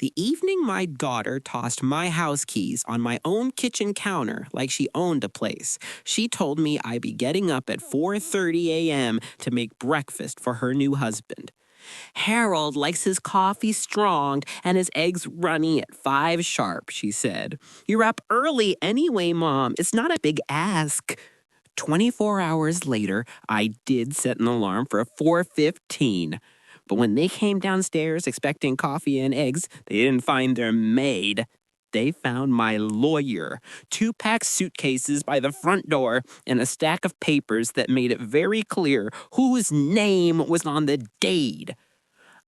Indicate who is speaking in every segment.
Speaker 1: The evening my daughter tossed my house keys on my own kitchen counter like she owned a place, she told me I'd be getting up at 4:30 a.m. to make breakfast for her new husband. Harold likes his coffee strong and his eggs runny at 5 sharp, she said. You're up early anyway, Mom. It's not a big ask. 24 hours later, I did set an alarm for 4:15. But when they came downstairs expecting coffee and eggs, they didn't find their maid. They found my lawyer, 2 packed suitcases by the front door, and a stack of papers that made it very clear whose name was on the deed.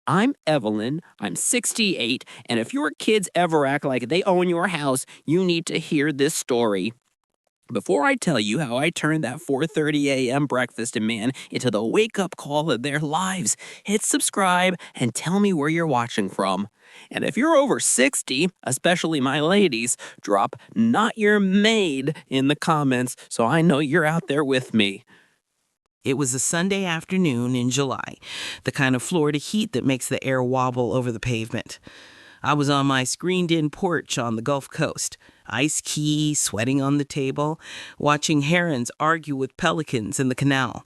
Speaker 1: I'm Evelyn, I'm 68, and if your kids ever act like they own your house, you need to hear this story. Before I tell you how I turned that 4:30 a.m. breakfast demand into the wake-up call of their lives, hit subscribe and tell me where you're watching from. And if you're over 60, especially my ladies, drop "not your maid" in the comments so I know you're out there with me.
Speaker 2: It was a Sunday afternoon in July, the kind of Florida heat that makes the air wobble over the pavement. I was on my screened-in porch on the Gulf Coast, iced key sweating on the table, watching herons argue with pelicans in the canal.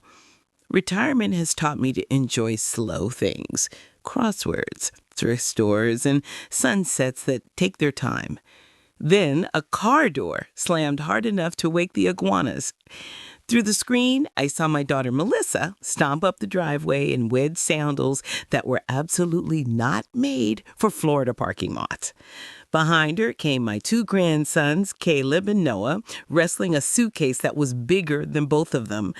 Speaker 2: Retirement has taught me to enjoy slow things, crosswords, thrift stores, and sunsets that take their time. Then a car door slammed hard enough to wake the iguanas. Through the screen, I saw my daughter Melissa stomp up the driveway in wedge sandals that were absolutely not made for Florida parking lots. Behind her came my 2 grandsons, Caleb and Noah, wrestling a suitcase that was bigger than both of them.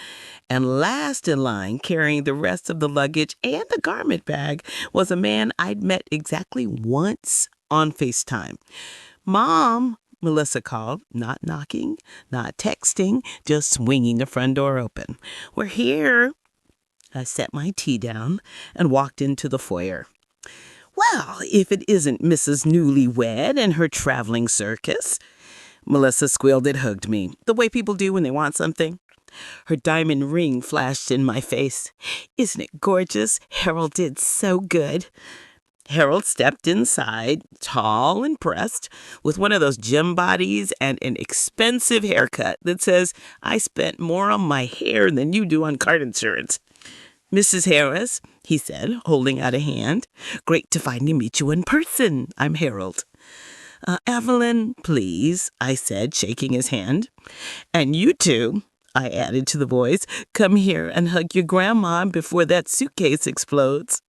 Speaker 2: And last in line, carrying the rest of the luggage and the garment bag, was a man I'd met exactly once on FaceTime. "Mom," Melissa called, not knocking, not texting, just swinging the front door open. "We're here." I set my tea down and walked into the foyer. "Well, if it isn't Mrs. Newlywed and her traveling circus." Melissa squealed and hugged me, the way people do when they want something. Her diamond ring flashed in my face. "Isn't it gorgeous? Harold did so good." Harold stepped inside, tall and pressed, with one of those gym bodies and an expensive haircut that says, "I spent more on my hair than you do on car insurance." "Mrs. Harris," he said, holding out a hand. "Great to finally meet you in person. I'm Harold." "Evelyn, please," I said, shaking his hand. "And you two," I added to the boys, "come here and hug your grandma before that suitcase explodes."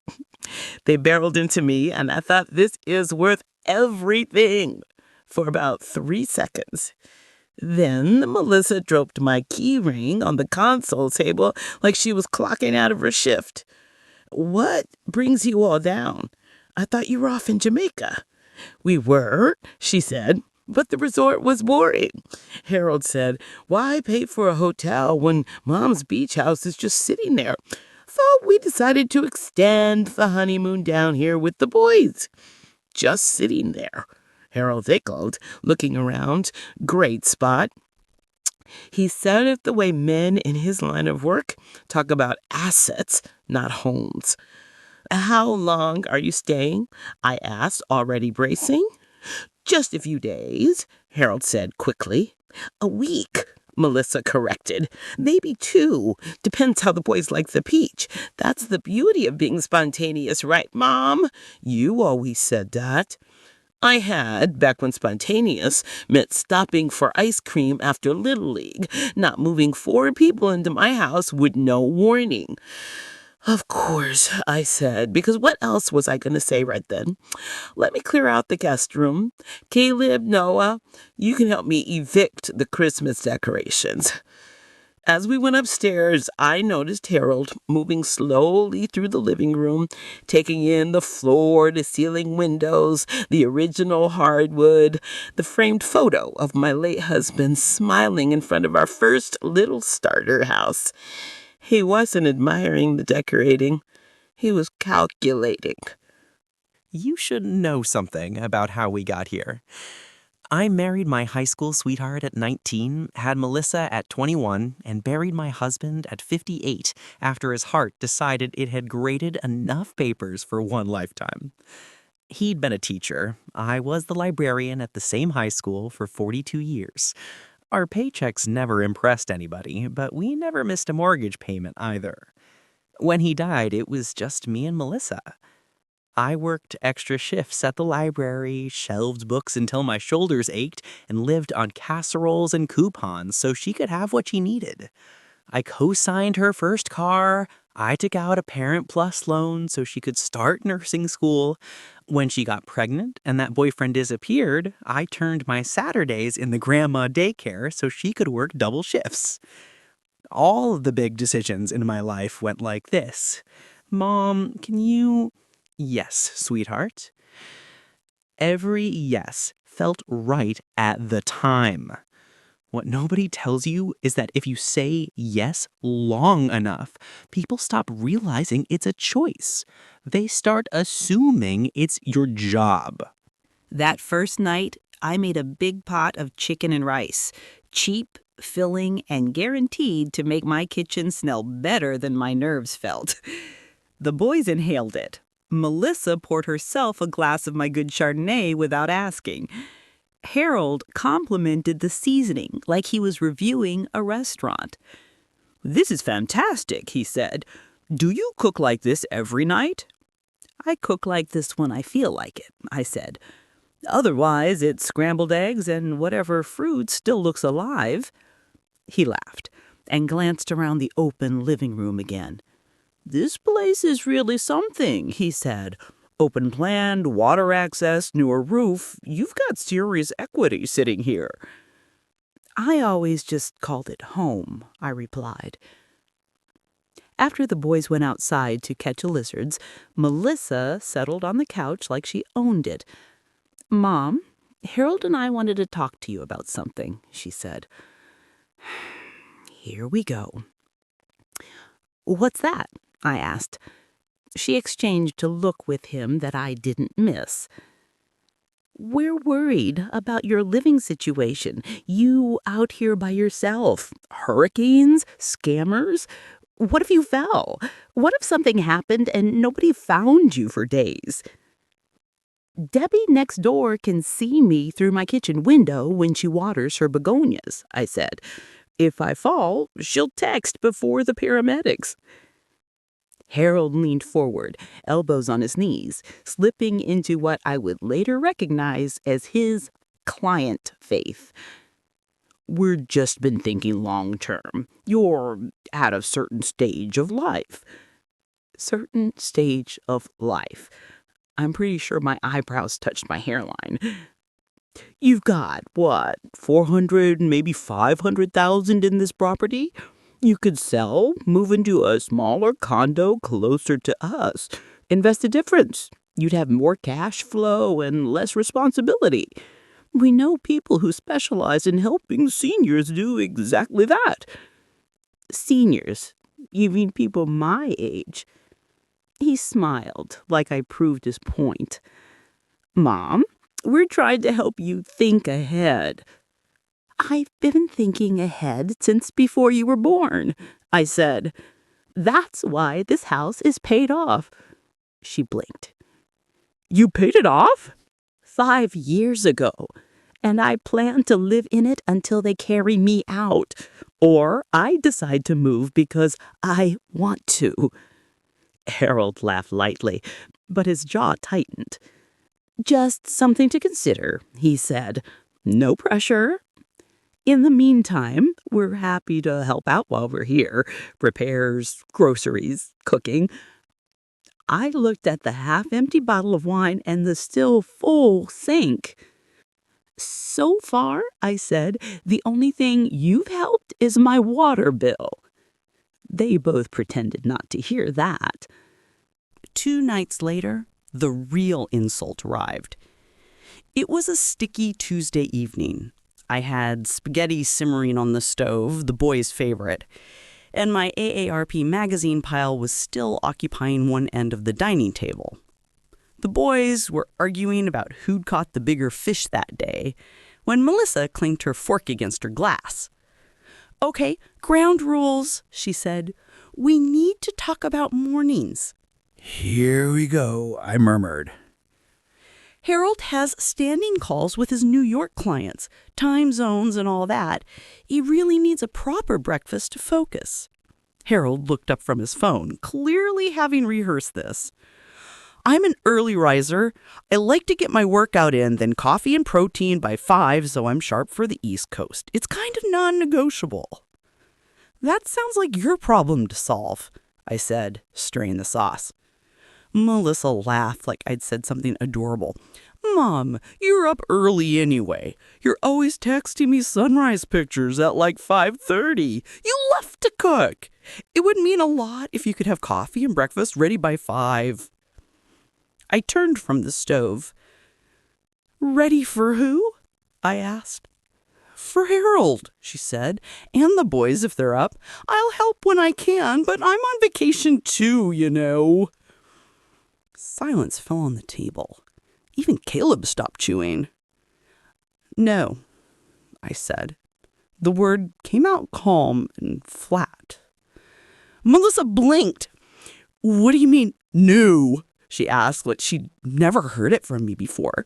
Speaker 2: They barreled into me, and I thought, this is worth everything, for about 3 seconds. Then Melissa dropped my key ring on the console table like she was clocking out of her shift. "What brings you all down? I thought you were off in Jamaica." "We were," she said, "but the resort was boring." Harold said, "Why pay for a hotel when Mom's beach house is just sitting there? So we decided to extend the honeymoon down here with the boys." "Just sitting there," Harold echoed, looking around. "Great spot." He said it the way men in his line of work talk about assets, not homes. "How long are you staying?" I asked, already bracing. "Just a few days," Harold said quickly. "A week," Melissa corrected. "Maybe 2. Depends how the boys like the peach. That's the beauty of being spontaneous, right, Mom? You always said that." I had, back when spontaneous meant stopping for ice cream after Little League, not moving 4 people into my house with no warning. "Of course," I said, because what else was I going to say right then? "Let me clear out the guest room. Caleb, Noah, you can help me evict the Christmas decorations." As we went upstairs, I noticed Harold moving slowly through the living room, taking in the floor-to-ceiling windows, the original hardwood, the framed photo of my late husband smiling in front of our first little starter house. He wasn't admiring the decorating. He was calculating.
Speaker 3: You should know something about how we got here. I married my high school sweetheart at 19, had Melissa at 21, and buried my husband at 58 after his heart decided it had graded enough papers for one lifetime. He'd been a teacher. I was the librarian at the same high school for 42 years. Our paychecks never impressed anybody, but we never missed a mortgage payment either. When he died, it was just me and Melissa. I worked extra shifts at the library, shelved books until my shoulders ached, and lived on casseroles and coupons so she could have what she needed. I co-signed her first car. I took out a Parent Plus loan so she could start nursing school. When she got pregnant and that boyfriend disappeared, I turned my Saturdays in the grandma daycare so she could work double shifts. All of the big decisions in my life went like this. Mom, can you... Yes, sweetheart. Every yes felt right at the time. What nobody tells you is that if you say yes long enough, people stop realizing it's a choice. They start assuming it's your job.
Speaker 4: That first night, I made a big pot of chicken and rice. Cheap, filling, and guaranteed to make my kitchen smell better than my nerves felt. The boys inhaled it. Melissa poured herself a glass of my good Chardonnay without asking. Harold complimented the seasoning like he was reviewing a restaurant. "This is fantastic," he said. "Do you cook like this every night?" "I cook like this when I feel like it," I said. "Otherwise, it's scrambled eggs and whatever fruit still looks alive." He laughed and glanced around the open living room again. "This place is really something," he said. "Open plan, water access, newer roof. You've got serious equity sitting here." "I always just called it home," I replied. After the boys went outside to catch lizards, Melissa settled on the couch like she owned it. "Mom, Harold and I wanted to talk to you about something," she said. "Here we go." "What's that?" I asked. She exchanged a look with him that I didn't miss. "We're worried about your living situation. You out here by yourself. Hurricanes? Scammers? What if you fell? What if something happened and nobody found you for days?" "Debbie next door can see me through my kitchen window when she waters her begonias," I said. "If I fall, she'll text before the paramedics." Harold leaned forward, elbows on his knees, slipping into what I would later recognize as his client faith. "We've just been thinking long term. You're at a certain stage of life." Certain stage of life. I'm pretty sure my eyebrows touched my hairline. "You've got, what, 400, maybe 500,000 in this property? You could sell, move into a smaller condo closer to us. Invest the difference. You'd have more cash flow and less responsibility. We know people who specialize in helping seniors do exactly that." "Seniors? You mean people my age?" He smiled, like I proved his point. "Mom, we're trying to help you think ahead." "I've been thinking ahead since before you were born," I said. "That's why this house is paid off." She blinked. "You paid it off?" 5 years ago. And I plan to live in it until they carry me out. Or I decide to move because I want to." Harold laughed lightly, but his jaw tightened. "Just something to consider," he said. "No pressure. In the meantime, we're happy to help out while we're here. Repairs, groceries, cooking." I looked at the half-empty bottle of wine and the still full sink. "So far," I said, "the only thing you've helped is my water bill." They both pretended not to hear that. 2 nights later, the real insult arrived. It was a sticky Tuesday evening. I had spaghetti simmering on the stove, the boys' favorite, and my AARP magazine pile was still occupying one end of the dining table. The boys were arguing about who'd caught the bigger fish that day when Melissa clinked her fork against her glass. "Okay, ground rules," she said. "We need to talk about mornings."
Speaker 5: "Here we go," I murmured. Harold has standing calls with his New York clients, time zones and all that. He really needs a proper breakfast to focus. Harold looked up from his phone, clearly having rehearsed this. I'm an early riser. I like to get my workout in, then coffee and protein by 5 so I'm sharp for the East Coast. It's kind of non-negotiable. That sounds like your problem to solve, I said, stirring the sauce. Melissa laughed like I'd said something adorable. Mom, you're up early anyway. You're always texting me sunrise pictures at like 5:30. You love to cook. It would mean a lot if you could have coffee and breakfast ready by 5. I turned from the stove. Ready for who? I asked. For Harold, she said, and the boys if they're up. I'll help when I can, but I'm on vacation too, you know. Silence fell on the table. Even Caleb stopped chewing. No, I said. The word came out calm and flat. Melissa blinked. What do you mean, no? She asked, like she'd never heard it from me before.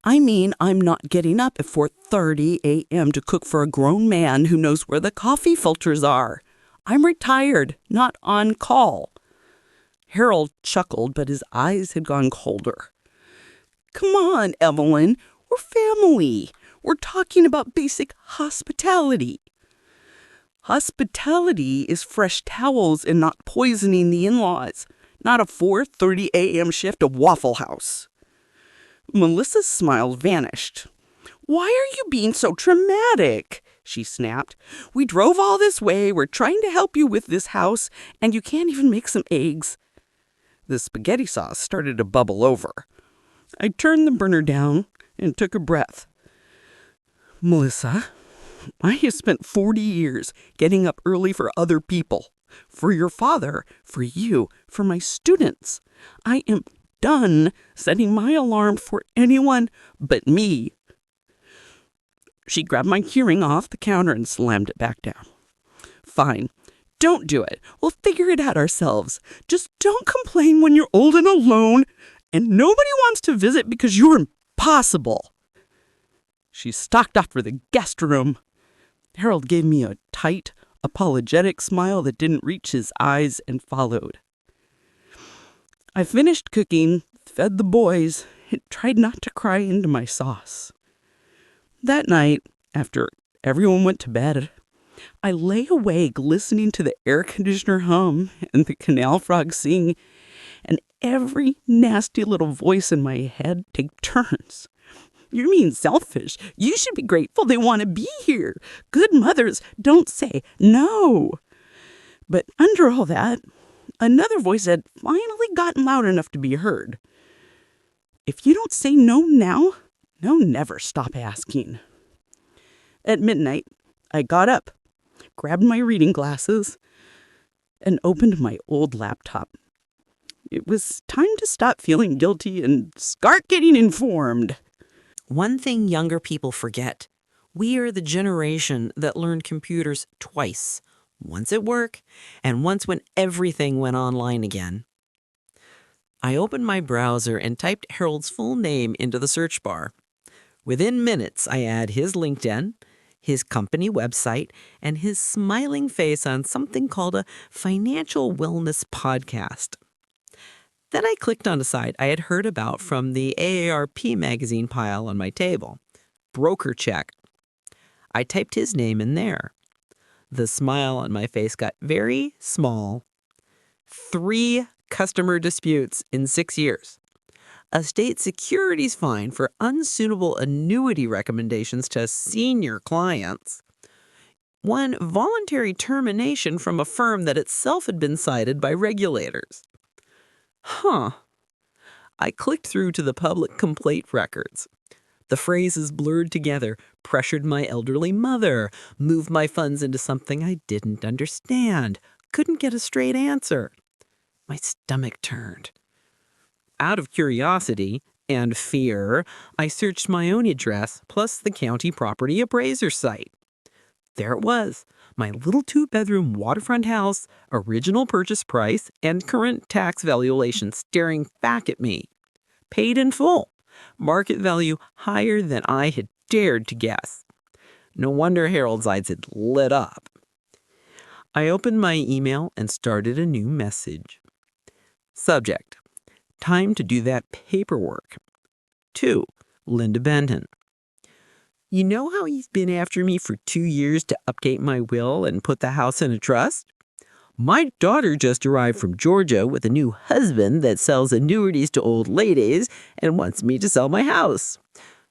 Speaker 5: I mean, I'm not getting up at 4:30 a.m. to cook for a grown man who knows where the coffee filters are. I'm retired, not on call. Harold chuckled, but his eyes had gone colder. Come on, Evelyn. We're family. We're talking about basic hospitality. Hospitality is fresh towels and not poisoning the in-laws, not a 4:30 a.m. shift at Waffle House. Melissa's smile vanished. Why are you being so dramatic? She snapped. We drove all this way. We're trying to help you with this house, and you can't even make some eggs. The spaghetti sauce started to bubble over. I turned the burner down and took a breath. Melissa, I have spent 40 years getting up early for other people. For your father, for you, for my students. I am done setting my alarm for anyone but me. She grabbed my keyring off the counter and slammed it back down. Fine. Don't do it. We'll figure it out ourselves. Just don't complain when you're old and alone, and nobody wants to visit because you're impossible. She stalked off for the guest room. Harold gave me a tight, apologetic smile that didn't reach his eyes and followed. I finished cooking, fed the boys, and tried not to cry into my sauce. That night, after everyone went to bed, I lay awake listening to the air conditioner hum and the canal frog sing, and every nasty little voice in my head take turns. You're being selfish. You should be grateful they want to be here. Good mothers don't say no. But under all that, another voice had finally gotten loud enough to be heard. If you don't say no now, no, never stop asking. At midnight, I got up, grabbed my reading glasses, and opened my old laptop. It was time to stop feeling guilty and start getting informed.
Speaker 1: One thing younger people forget. We are the generation that learned computers twice. Once at work, and once when everything went online again. I opened my browser and typed Harold's full name into the search bar. Within minutes, I add his LinkedIn, his company website, and his smiling face on something called a financial wellness podcast. Then I clicked on a site I had heard about from the AARP magazine pile on my table, BrokerCheck. I typed his name in there. The smile on my face got very small. 3 customer disputes in 6 years. A state securities fine for unsuitable annuity recommendations to senior clients. 1 voluntary termination from a firm that itself had been cited by regulators. I clicked through to the public complaint records. The phrases blurred together, pressured my elderly mother, moved my funds into something I didn't understand, couldn't get a straight answer. My stomach turned. Out of curiosity and fear, I searched my own address plus the county property appraiser site. There it was, my little 2-bedroom waterfront house, original purchase price, and current tax valuation staring back at me.
Speaker 3: Paid in full. Market value higher than I had dared to guess. No wonder Harold's eyes had lit up. I opened my email and started a new message. Subject: time to do that paperwork. To Linda Benton. You know how you've been after me for 2 years to update my will and put the house in a trust? My daughter just arrived from Georgia with a new husband that sells annuities to old ladies and wants me to sell my house.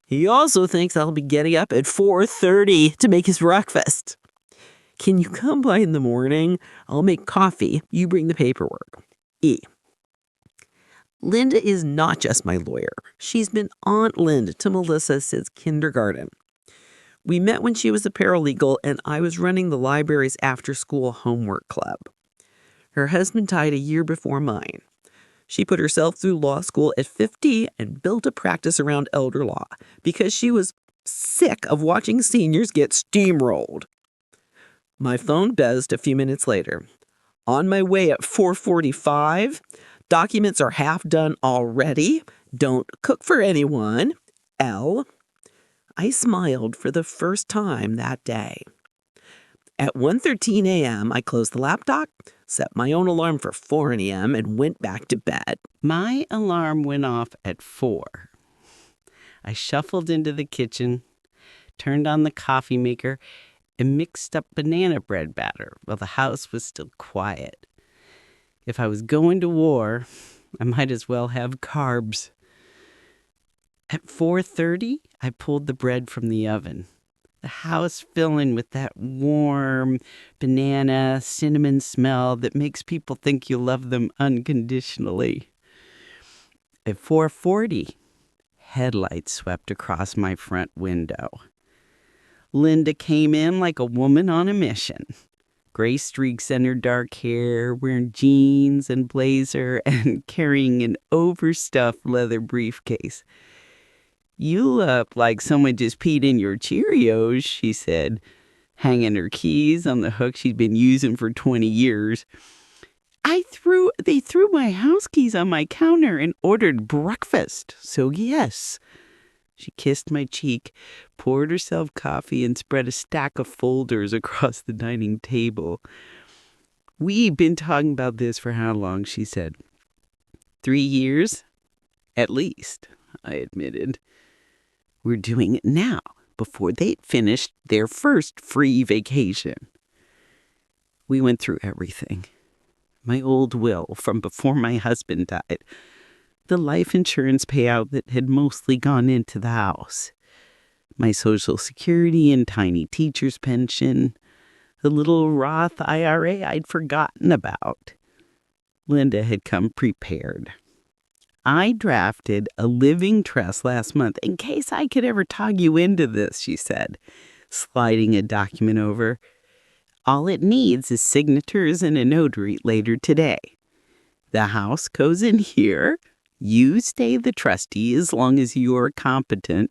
Speaker 3: He also thinks I'll be getting up at 4:30 to make his breakfast. Can you come by in the morning? I'll make coffee. You bring the paperwork. E. Linda is not just my lawyer. She's been Aunt Linda to Melissa since kindergarten. We met when she was a paralegal and I was running the library's after-school homework club. Her husband died a year before mine. She put herself through law school at 50 and built a practice around elder law because she was sick of watching seniors get steamrolled. My phone buzzed a few minutes later. On my way at 4:45. Documents are half done already. Don't cook for anyone. L. I smiled for the first time that day. At 1:13 a.m., I closed the laptop, set my own alarm for 4 a.m., and went back to bed.
Speaker 6: My alarm went off at 4. I shuffled into the kitchen, turned on the coffee maker, and mixed up banana bread batter while the house was still quiet. If I was going to war, I might as well have carbs. At 4:30, I pulled the bread from the oven. The house filling with that warm banana, cinnamon smell that makes people think you love them unconditionally. At 4:40, headlights swept across my front window. Linda came in like a woman on a mission. Gray streaks in her dark hair, wearing jeans and blazer, and carrying an overstuffed leather briefcase. You look like someone just peed in your Cheerios, she said, hanging her keys on the hook she'd been using for 20 years. They threw my house keys on my counter and ordered breakfast, so yes. She kissed my cheek, poured herself coffee, and spread a stack of folders across the dining table. We've been talking about this for how long, she said. 3 years? At least, I admitted. We're doing it now, before they'd finished their first free vacation. We went through everything. My old will from before my husband died. The life insurance payout that had mostly gone into the house. My Social Security and tiny teacher's pension. The little Roth IRA I'd forgotten about. Linda had come prepared. I drafted a living trust last month in case I could ever talk you into this, she said, sliding a document over. All it needs is signatures and a notary later today. The house goes in here. You stay the trustee as long as you're competent.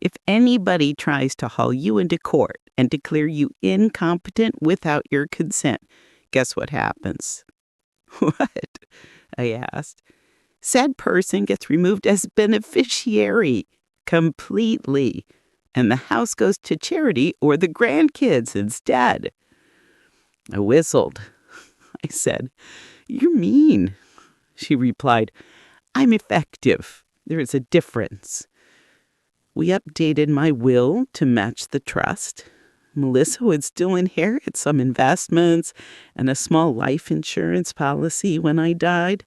Speaker 6: If anybody tries to haul you into court and declare you incompetent without your consent, guess what happens? What? I asked. Said person gets removed as beneficiary completely, and the house goes to charity or the grandkids instead. I whistled. I said, "You're mean." She replied, "I'm effective. There is a difference." We updated my will to match the trust. Melissa would still inherit some investments and a small life insurance policy when I died.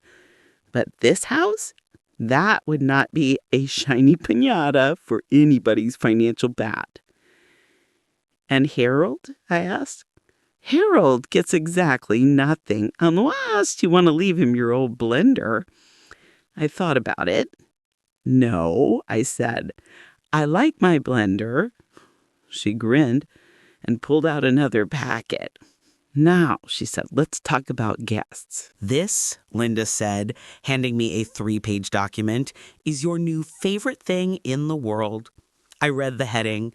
Speaker 6: But this house, that would not be a shiny piñata for anybody's financial bat. And Harold? I asked. Harold gets exactly nothing, unless you want to leave him your old blender. I thought about it. No, I said. I like my blender. She grinned and pulled out another packet. Now, she said, let's talk about guests.
Speaker 2: This, Linda said, handing me a 3-page document, is your new favorite thing in the world. I read the heading,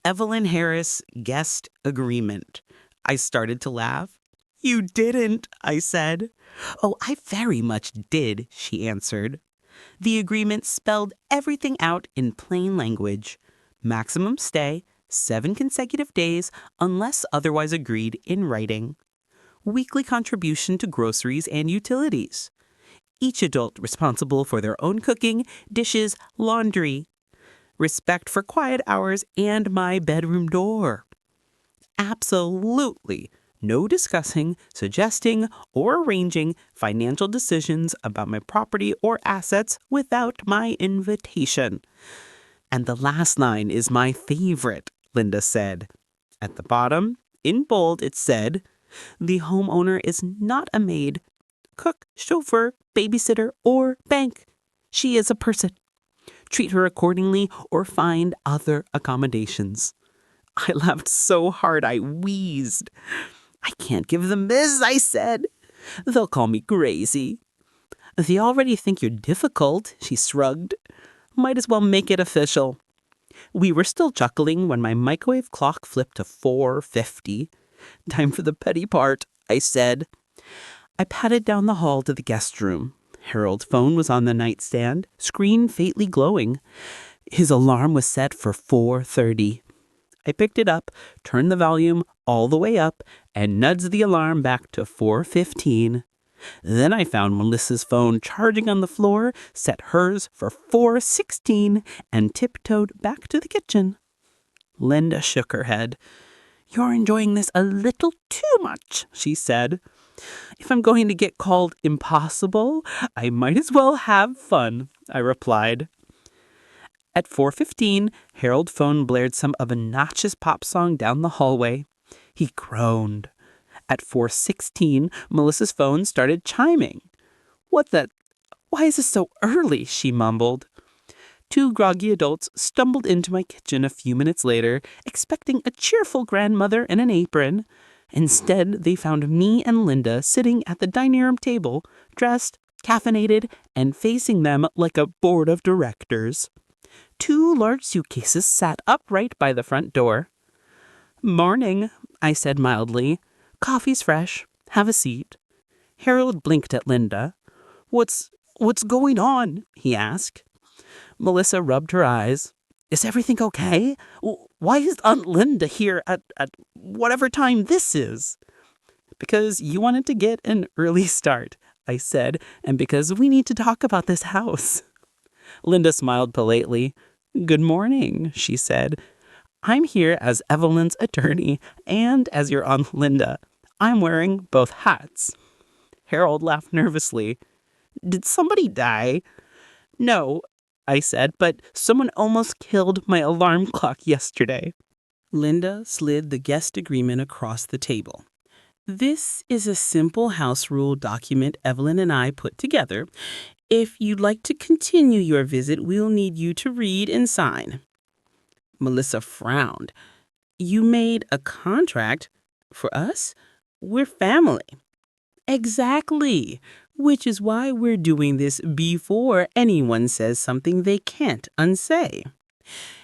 Speaker 2: Evelyn Harris Guest Agreement. I started to laugh. You didn't, I said. Oh, I very much did, she answered. The agreement spelled everything out in plain language. Maximum stay, 7 consecutive days, unless otherwise agreed in writing. Weekly contribution to groceries and utilities. Each adult responsible for their own cooking, dishes, laundry. Respect for quiet hours and my bedroom door. Absolutely no discussing, suggesting, or arranging financial decisions about my property or assets without my invitation. And the last line is my favorite, Linda said. At the bottom, in bold, it said, "The homeowner is not a maid, cook, chauffeur, babysitter, or bank. She is a person. Treat her accordingly or find other accommodations." I laughed so hard I wheezed. "I can't give them this," I said. "They'll call me crazy." "They already think you're difficult," she shrugged. "Might as well make it official." We were still chuckling when my microwave clock flipped to 4:50. "Time for the petty part," I said. I padded down the hall to the guest room. Harold's phone was on the nightstand, screen faintly glowing. His alarm was set for 4:30. I picked it up, turned the volume all the way up, and nudged the alarm back to 4:15. Then I found Melissa's phone charging on the floor, set hers for 4:16, and tiptoed back to the kitchen. Linda shook her head. "You're enjoying this a little too much," she said. "If I'm going to get called impossible, I might as well have fun," I replied. At 4:15, Harold's phone blared some obnoxious pop song down the hallway. He groaned. At 4:16, Melissa's phone started chiming. "What the? Why is it so early?" she mumbled. 2 groggy adults stumbled into my kitchen a few minutes later, expecting a cheerful grandmother in an apron. Instead, they found me and Linda sitting at the dining room table, dressed, caffeinated, and facing them like a board of directors. 2 large suitcases sat upright by the front door. "Morning," I said mildly. "Coffee's fresh. Have a seat." Harold blinked at Linda. What's going on?" he asked. Melissa rubbed her eyes. "Is everything okay? Why is Aunt Linda here at whatever time this is?" "Because you wanted to get an early start," I said, "and because we need to talk about this house." Linda smiled politely. "Good morning," she said. "I'm here as Evelyn's attorney and as your Aunt Linda. I'm wearing both hats." Harold laughed nervously. "Did somebody die?" "No," I said, "but someone almost killed my alarm clock yesterday." Linda slid the guest agreement across the table. "This is a simple house rule document Evelyn and I put together. If you'd like to continue your visit, we'll need you to read and sign." Melissa frowned. "You made a contract for us? We're family." "Exactly, which is why we're doing this before anyone says something they can't unsay."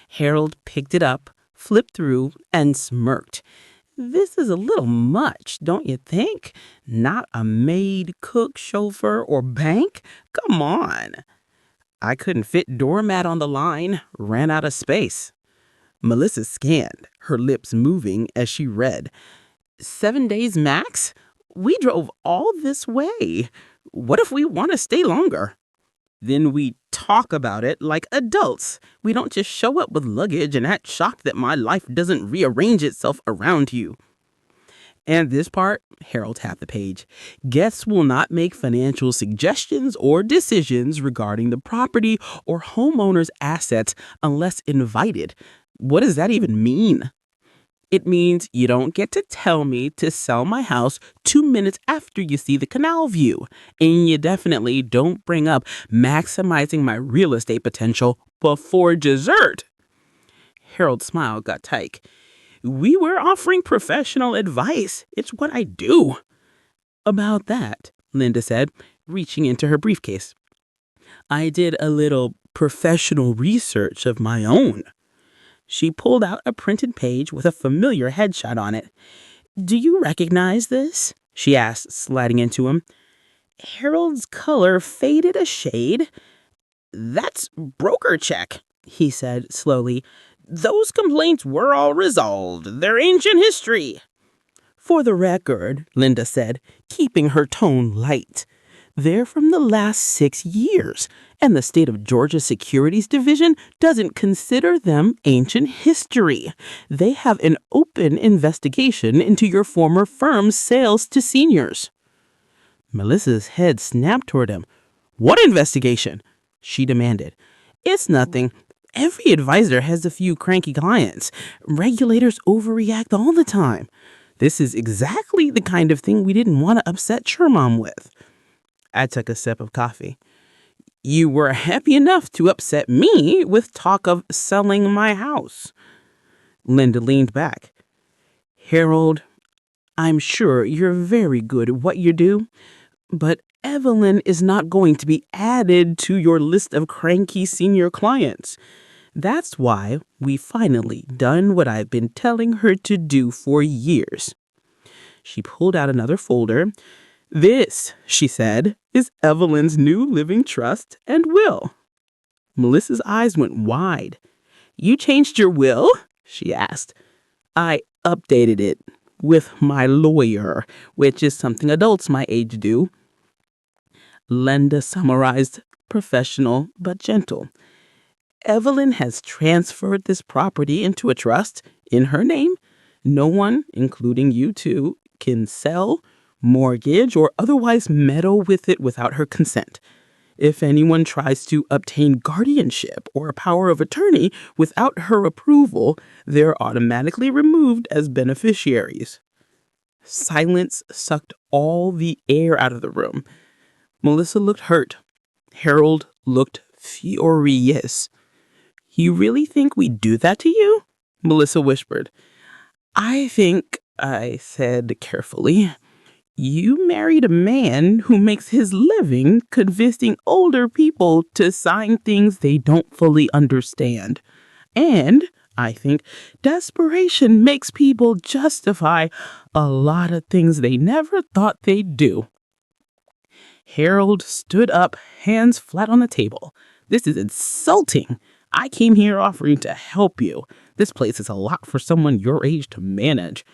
Speaker 2: Harold picked it up, flipped through, and smirked. "This is a little much, don't you think? Not a maid, cook, chauffeur, or bank? Come on." I couldn't fit doormat on the line, ran out of space. Melissa scanned, her lips moving as she read. 7 days max? We drove all this way. What if we want to stay longer? Then we talk about it like adults. We don't just show up with luggage and act shocked that my life doesn't rearrange itself around you. And this part, Harold tapped the page. Guests will not make financial suggestions or decisions regarding the property or homeowner's assets unless invited. What does that even mean? It means you don't get to tell me to sell my house 2 minutes after you see the canal view. And you definitely don't bring up maximizing my real estate potential before dessert. Harold's smile got tight. We were offering professional advice. It's what I do. About that, Linda said, reaching into her briefcase. I did a little professional research of my own. She pulled out a printed page with a familiar headshot on it. Do you recognize this? She asked, sliding into him. Harold's color faded a shade.
Speaker 6: That's broker check, he said slowly. Those complaints were all resolved. They're ancient history. For the record, Linda said, keeping her tone light, they're from the last 6 years, and the state of Georgia Securities Division doesn't consider them ancient history. They have an open investigation into your former firm's sales to seniors. Melissa's head snapped toward him. What investigation? She demanded. It's nothing. Every advisor has a few cranky clients. Regulators overreact all the time. This is exactly the kind of thing we didn't want to upset your mom with. I took a sip of coffee. You were happy enough to upset me with talk of selling my house. Linda leaned back. Harold, I'm sure you're very good at what you do, but Evelyn is not going to be added to your list of cranky senior clients. That's why we finally done what I've been telling her to do for years. She pulled out another folder. This, she said, is Evelyn's new living trust and will. Melissa's eyes went wide. You changed your will? She asked. I updated it with my lawyer, which is something adults my age do. Linda summarized, professional but gentle. Evelyn has transferred this property into a trust in her name. No one, including you two, can sell, mortgage, or otherwise meddle with it without her consent. If anyone tries to obtain guardianship or a power of attorney without her approval, they're automatically removed as beneficiaries. Silence sucked all the air out of the room. Melissa looked hurt. Harold looked furious. You really think we'd do that to you? Melissa whispered. I think, I said carefully, you married a man who makes his living convincing older people to sign things they don't fully understand. And I think desperation makes people justify a lot of things they never thought they'd do. Harold stood up, hands flat on the table. This is insulting. I came here offering to help you. This place is a lot for someone your age to manage.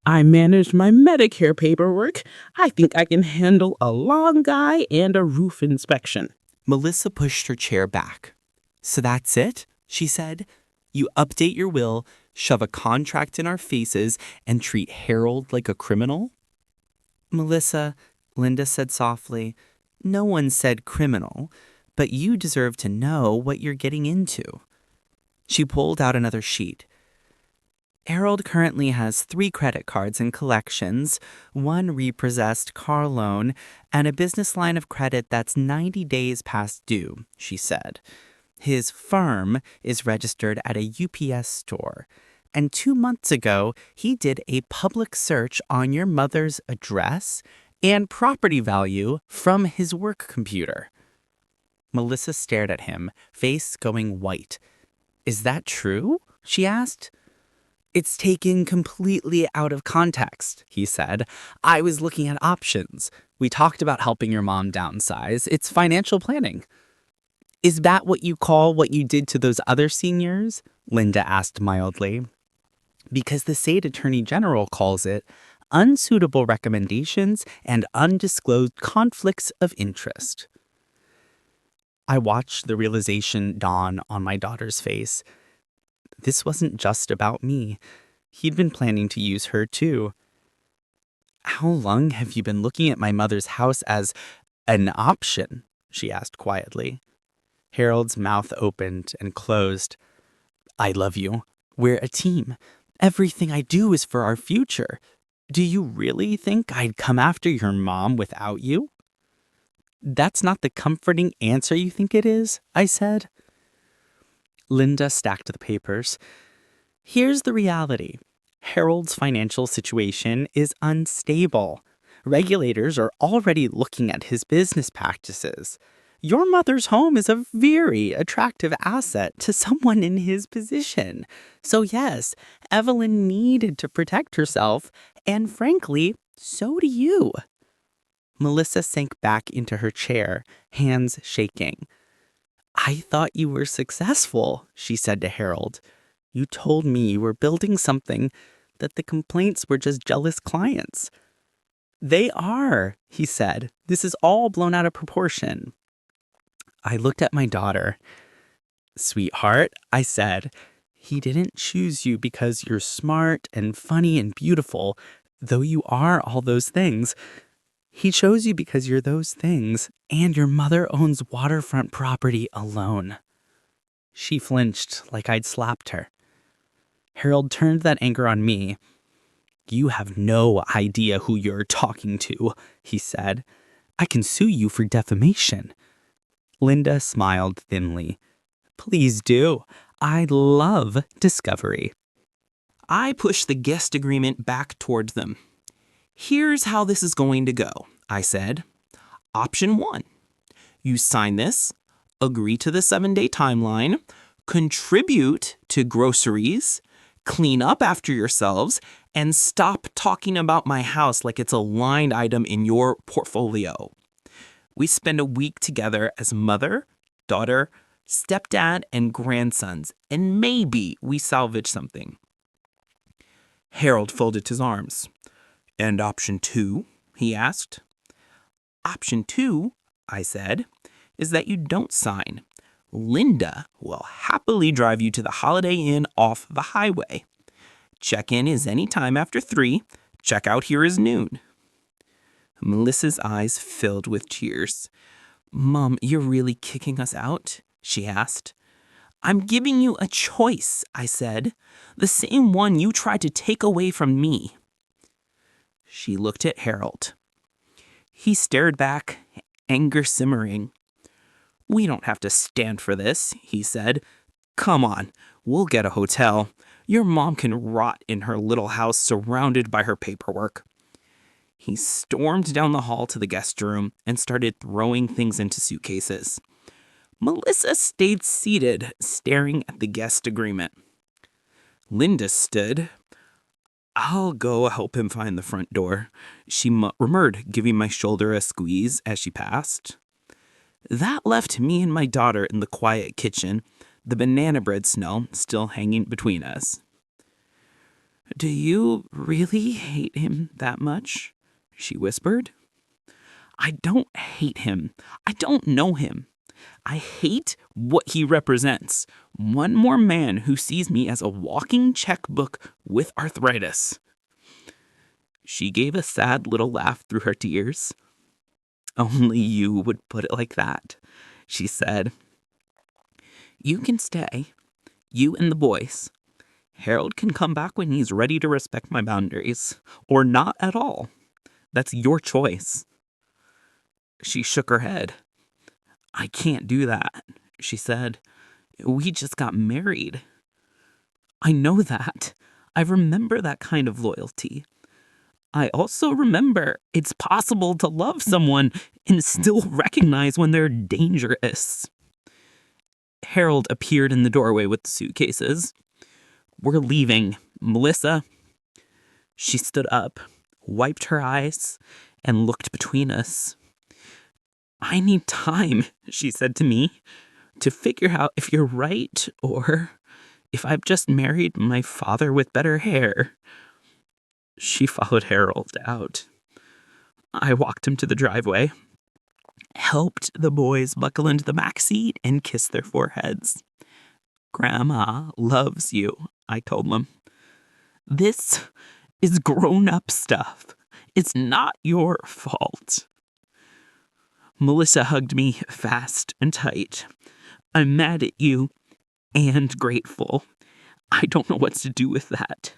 Speaker 6: I managed my Medicare paperwork. I think I can handle a lawn guy and a roof inspection.
Speaker 3: Melissa pushed her chair back. So that's it, she said. You update your will, shove a contract in our faces, and treat Harold like a criminal? Melissa, Linda said softly, no one said criminal, but you deserve to know what you're getting into. She pulled out another sheet. Harold currently has 3 credit cards in collections, 1 repossessed car loan, and a business line of credit that's 90 days past due, she said. His firm is registered at a UPS store, and 2 months ago, he did a public search on your mother's address and property value from his work computer. Melissa stared at him, face going white. Is that true? She asked. It's taken completely out of context, he said. I was looking at options. We talked about helping your mom downsize. It's financial planning. Is that what you call what you did to those other seniors? Linda asked mildly. Because the state attorney general calls it unsuitable recommendations and undisclosed conflicts of interest. I watched the realization dawn on my daughter's face. This wasn't just about me. He'd been planning to use her too. How long have you been looking at my mother's house as an option? She asked quietly. Harold's mouth opened and closed. I love you. We're a team. Everything I do is for our future. Do you really think I'd come after your mom without you? That's not the comforting answer you think it is, I said. Linda stacked the papers. Here's the reality. Harold's financial situation is unstable. Regulators are already looking at his business practices. Your mother's home is a very attractive asset to someone in his position. So yes, Evelyn needed to protect herself, and frankly, so do you. Melissa sank back into her chair, hands shaking. I thought you were successful, she said to Harold. You told me you were building something, that the complaints were just jealous clients. They are, he said. This is all blown out of proportion. I looked at my daughter. Sweetheart, I said, he didn't choose you because you're smart and funny and beautiful, though you are all those things. He chose you because you're those things, and your mother owns waterfront property alone. She flinched like I'd slapped her. Harold turned that anger on me. You have no idea who you're talking to, he said. I can sue you for defamation. Linda smiled thinly. Please do. I love discovery.
Speaker 1: I pushed the guest agreement back towards them. Here's how this is going to go, I said. Option 1. You sign this, agree to the 7-day timeline, contribute to groceries, clean up after yourselves, and stop talking about my house like it's a line item in your portfolio. We spend a week together as mother, daughter, stepdad, and grandsons, and maybe we salvage something. Harold folded his arms. And option 2, he asked. Option 2, I said, is that you don't sign. Linda will happily drive you to the Holiday Inn off the highway. Check-in is any time after 3. Check-out here is noon. Melissa's eyes filled with tears. Mom, you're really kicking us out? She asked. I'm giving you a choice, I said. The same one you tried to take away from me. She looked at Harold. He stared back, anger simmering. We don't have to stand for this, he said. Come on, we'll get a hotel. Your mom can rot in her little house surrounded by her paperwork. He stormed down the hall to the guest room and started throwing things into suitcases. Melissa stayed seated, staring at the guest agreement. Linda stood. I'll go help him find the front door, she murmured, giving my shoulder a squeeze as she passed. That left me and my daughter in the quiet kitchen, the banana bread smell still hanging between us. Do you really hate him that much? She whispered. I don't hate him. I don't know him. I hate what he represents. One more man who sees me as a walking checkbook with arthritis. She gave a sad little laugh through her tears. Only you would put it like that, she said. You can stay. You and the boys. Harold can come back when he's ready to respect my boundaries. Or not at all. That's your choice. She shook her head. I can't do that, she said. We just got married. I know that. I remember that kind of loyalty. I also remember it's possible to love someone and still recognize when they're dangerous. Harold appeared in the doorway with the suitcases. We're leaving, Melissa. She stood up, wiped her eyes, and looked between us. I need time, she said to me, to figure out if you're right or if I've just married my father with better hair. She followed Harold out. I walked him to the driveway, helped the boys buckle into the back seat and kiss their foreheads. Grandma loves you, I told them. This is grown-up stuff. It's not your fault. Melissa hugged me fast and tight. I'm mad at you and grateful. I don't know what to do with that.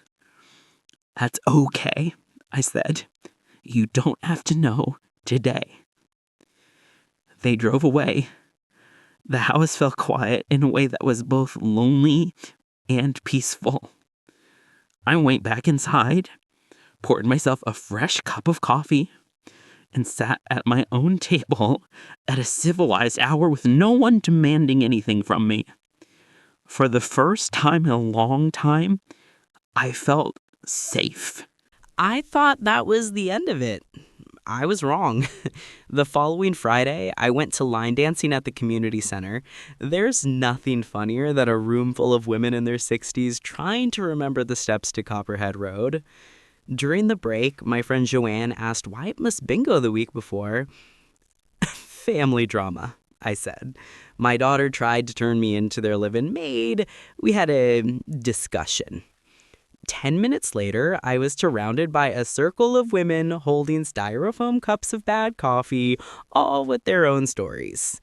Speaker 1: That's okay, I said. You don't have to know today. They drove away. The house felt quiet in a way that was both lonely and peaceful. I went back inside, poured myself a fresh cup of coffee, and sat at my own table at a civilized hour with no one demanding anything from me. For the first time in a long time, I felt safe.
Speaker 6: I thought that was the end of it.
Speaker 7: I was wrong. The following Friday, I went to line dancing at the community center. There's nothing funnier than a room full of women in their 60s trying to remember the steps to Copperhead Road. During the break, my friend Joanne asked why it missed bingo the week before. Family drama, I said. My daughter tried to turn me into their live-in maid. We had a discussion. 10 minutes later, I was surrounded by a circle of women holding styrofoam cups of bad coffee, all with their own stories.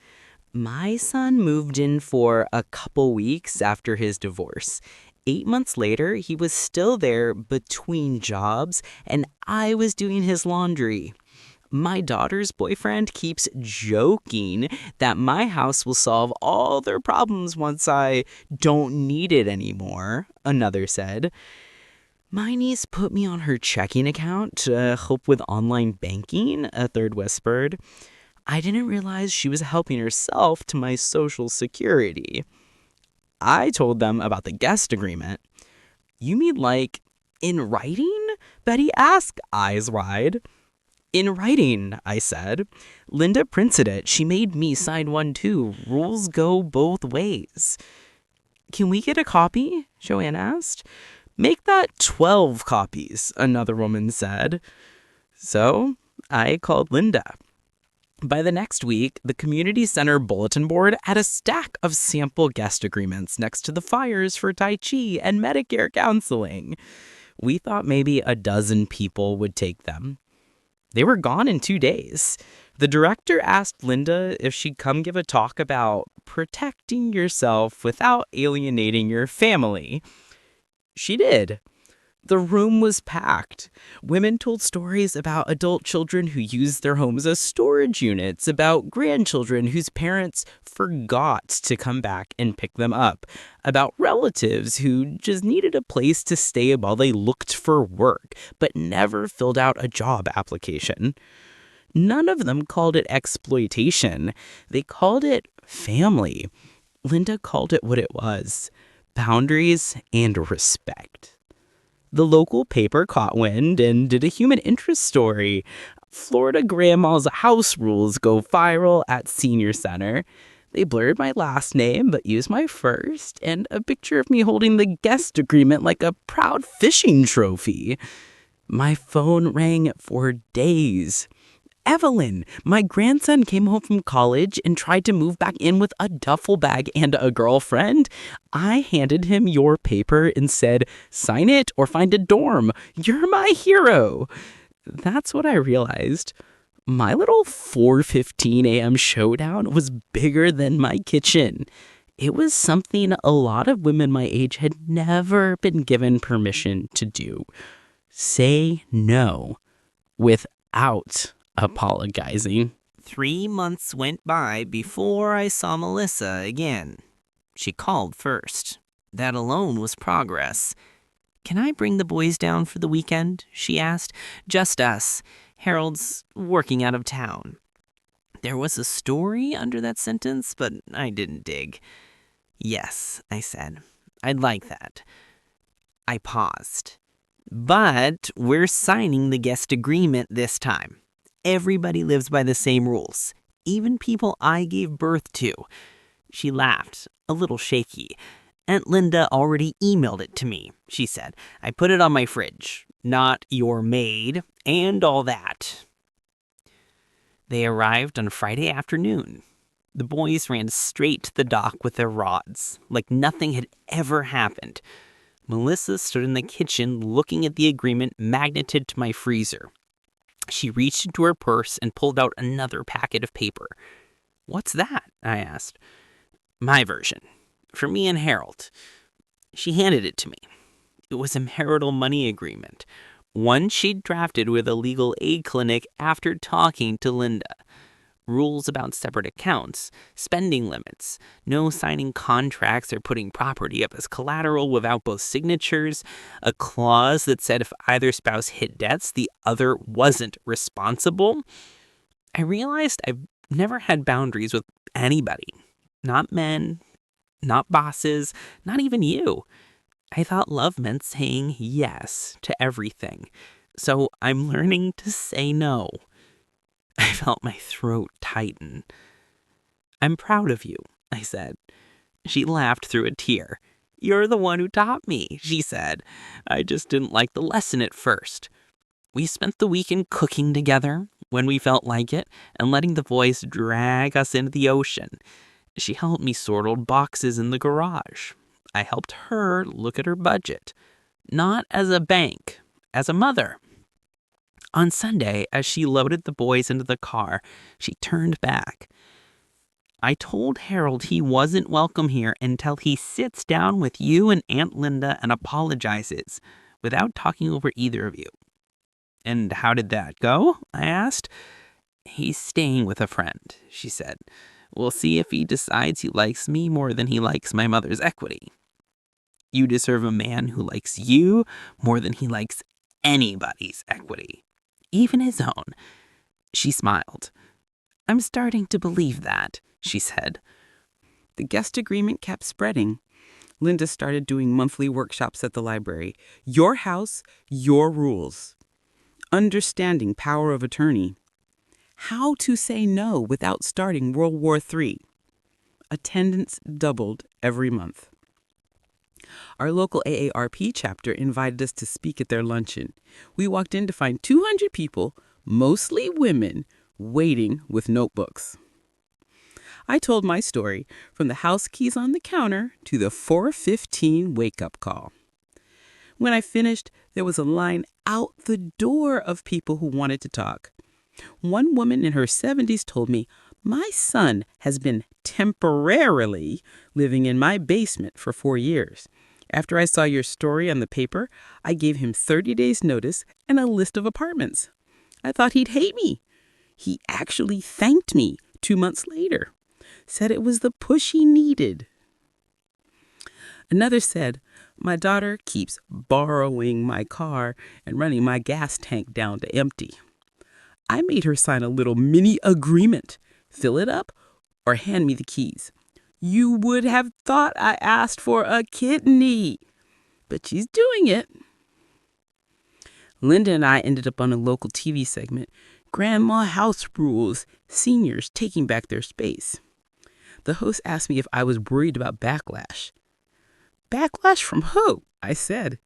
Speaker 7: My son moved in for a couple weeks after his divorce. 8 months later, he was still there between jobs, and I was doing his laundry. My daughter's boyfriend keeps joking that my house will solve all their problems once I don't need it anymore, another said. My niece put me on her checking account to help with online banking, a third whispered. I didn't realize she was helping herself to my Social Security. I told them about the guest agreement. You mean like in writing? Betty asked, eyes wide. In writing, I said. Linda printed it. She made me sign one too. Rules go both ways. Can we get a copy? Joanne asked. Make that 12 copies, another woman said. So I called Linda. By the next week, the community center bulletin board had a stack of sample guest agreements next to the flyers for Tai Chi and Medicare counseling. We thought maybe a dozen people would take them. They were gone in 2 days. The director asked Linda if she'd come give a talk about protecting yourself without alienating your family. She did. The room was packed. Women told stories about adult children who used their homes as storage units, about grandchildren whose parents forgot to come back and pick them up, about relatives who just needed a place to stay while they looked for work, but never filled out a job application. None of them called it exploitation. They called it family. Linda called it what it was: boundaries and respect. The local paper caught wind and did a human interest story. Florida grandma's house rules go viral at senior center. They blurred my last name but used my first, and a picture of me holding the guest agreement like a proud fishing trophy. My phone rang for days. Evelyn, my grandson came home from college and tried to move back in with a duffel bag and a girlfriend. I handed him your paper and said, sign it or find a dorm. You're my hero. That's what I realized. My little 4:15 a.m. showdown was bigger than my kitchen. It was something a lot of women my age had never been given permission to do. Say no without apologizing.
Speaker 1: 3 months went by before I saw Melissa again. She called first. That alone was progress. Can I bring the boys down for the weekend? She asked. Just us. Harold's working out of town. There was a story under that sentence, but I didn't dig. Yes, I said. I'd like that. I paused. But we're signing the guest agreement this time. Everybody lives by the same rules, even people I gave birth to. She laughed, a little shaky. Aunt Linda already emailed it to me, she said. I put it on my fridge. Not your maid, and all that. They arrived on Friday afternoon. The boys ran straight to the dock with their rods, like nothing had ever happened. Melissa stood in the kitchen looking at the agreement magneted to my freezer. She reached into her purse and pulled out another packet of paper. What's that? I asked. My version. For me and Harold. She handed it to me. It was a marital money agreement. One she'd drafted with a legal aid clinic after talking to Linda. Rules about separate accounts, spending limits, no signing contracts or putting property up as collateral without both signatures, a clause that said if either spouse hit debts, the other wasn't responsible. I realized I've never had boundaries with anybody. Not men, not bosses, not even you. I thought love meant saying yes to everything. So I'm learning to say no.
Speaker 3: I felt my throat tighten. "I'm proud of you," I said. She laughed through a tear. "You're the one who taught me," she said. "I just didn't like the lesson at first." We spent the weekend cooking together when we felt like it and letting the voice drag us into the ocean. She helped me sort old boxes in the garage. I helped her look at her budget. Not as a bank, as a mother. On Sunday, as she loaded the boys into the car, she turned back. "I told Harold he wasn't welcome here until he sits down with you and Aunt Linda and apologizes, without talking over either of you." "And how did that go?" I asked. "He's staying with a friend," she said. "We'll see if he decides he likes me more than he likes my mother's equity." "You deserve a man who likes you more than he likes anybody's equity, even his own." She smiled. "I'm starting to believe that," she said.
Speaker 5: The guest agreement kept spreading. Linda started doing monthly workshops at the library. Your house, your rules. Understanding power of attorney. How to say no without starting World War III. Attendance doubled every month. Our local AARP chapter invited us to speak at their luncheon. We walked in to find 200 people, mostly women, waiting with notebooks. I told my story from the house keys on the counter to the 4:15 wake-up call. When I finished, there was a line out the door of people who wanted to talk. One woman in her 70s told me, "My son has been temporarily living in my basement for 4 years. After I saw your story on the paper, I gave him 30 days notice and a list of apartments. I thought he'd hate me. He actually thanked me 2 months later, said it was the push he needed." Another said, "My daughter keeps borrowing my car and running my gas tank down to empty. I made her sign a little mini agreement, fill it up, or hand me the keys. You would have thought I asked for a kidney, but she's doing it." Linda and I ended up on a local TV segment, Grandma House Rules, Seniors Taking Back Their Space. The host asked me if I was worried about backlash. "Backlash from who?" I said.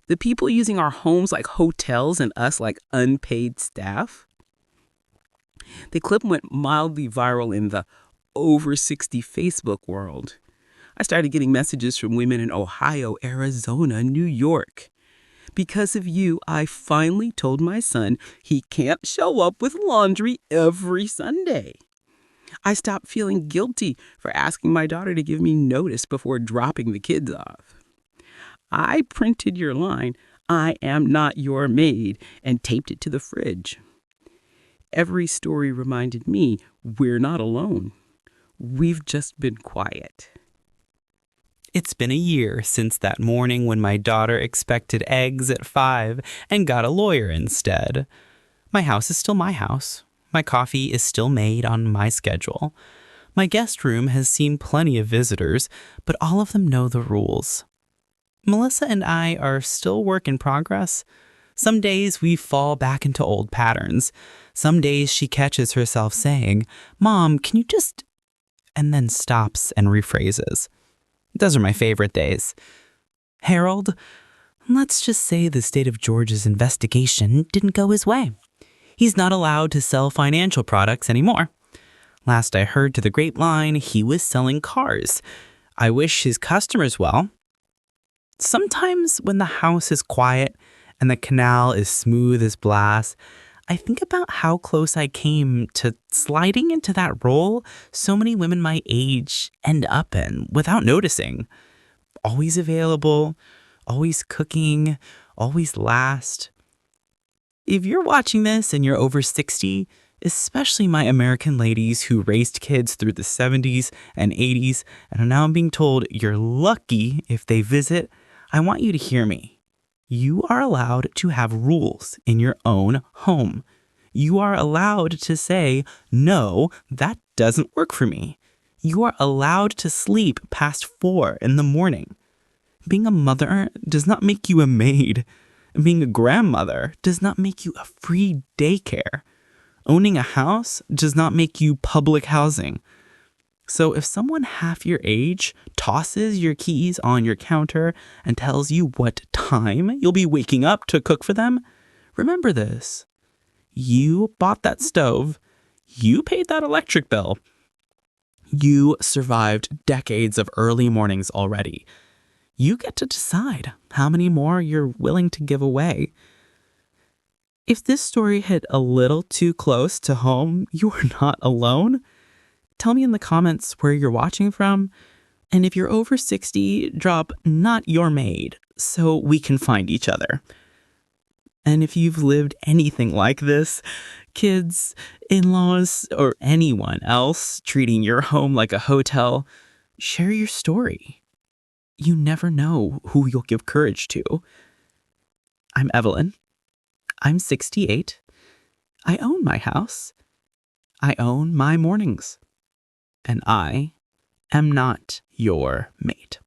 Speaker 5: "The people using our homes like hotels and us like unpaid staff?" The clip went mildly viral in the over 60 Facebook world. I started getting messages from women in Ohio, Arizona, New York. "Because of you, I finally told my son he can't show up with laundry every Sunday. I stopped feeling guilty for asking my daughter to give me notice before dropping the kids off. I printed your line, 'I am not your maid,' and taped it to the fridge." Every story reminded me we're not alone. We've just been quiet.
Speaker 3: It's been a year since that morning when my daughter expected eggs at 5 and got a lawyer instead. My house is still my house. My coffee is still made on my schedule. My guest room has seen plenty of visitors, but all of them know the rules. Melissa and I are still work in progress. Some days we fall back into old patterns. Some days she catches herself saying, "Mom, can you just..." and then stops and rephrases. Those are my favorite days. Harold, let's just say the state of Georgia's investigation didn't go his way. He's not allowed to sell financial products anymore. Last I heard to the grapevine, he was selling cars. I wish his customers well. Sometimes when the house is quiet and the canal is smooth as glass, I think about how close I came to sliding into that role so many women my age end up in without noticing. Always available, always cooking, always last. If you're watching this and you're over 60, especially my American ladies who raised kids through the 70s and 80s and are now being told you're lucky if they visit, I want you to hear me. You are allowed to have rules in your own home. You are allowed to say, "No, that doesn't work for me." You are allowed to sleep past 4 in the morning. Being a mother does not make you a maid. Being a grandmother does not make you a free daycare.
Speaker 8: owning a house does not make you public housing. So if someone half your age tosses your keys on your counter and tells you what time you'll be waking up to cook for them, remember this. You bought that stove. You paid that electric bill. You survived decades of early mornings already. You get to decide how many more you're willing to give away. If this story hit a little too close to home, you are not alone. Tell me in the comments where you're watching from. And if you're over 60, drop "not your maid" so we can find each other. And if you've lived anything like this, kids, in-laws, or anyone else treating your home like a hotel, share your story. You never know who you'll give courage to. I'm Evelyn. I'm 68. I own my house. I own my mornings. And I am not your mate.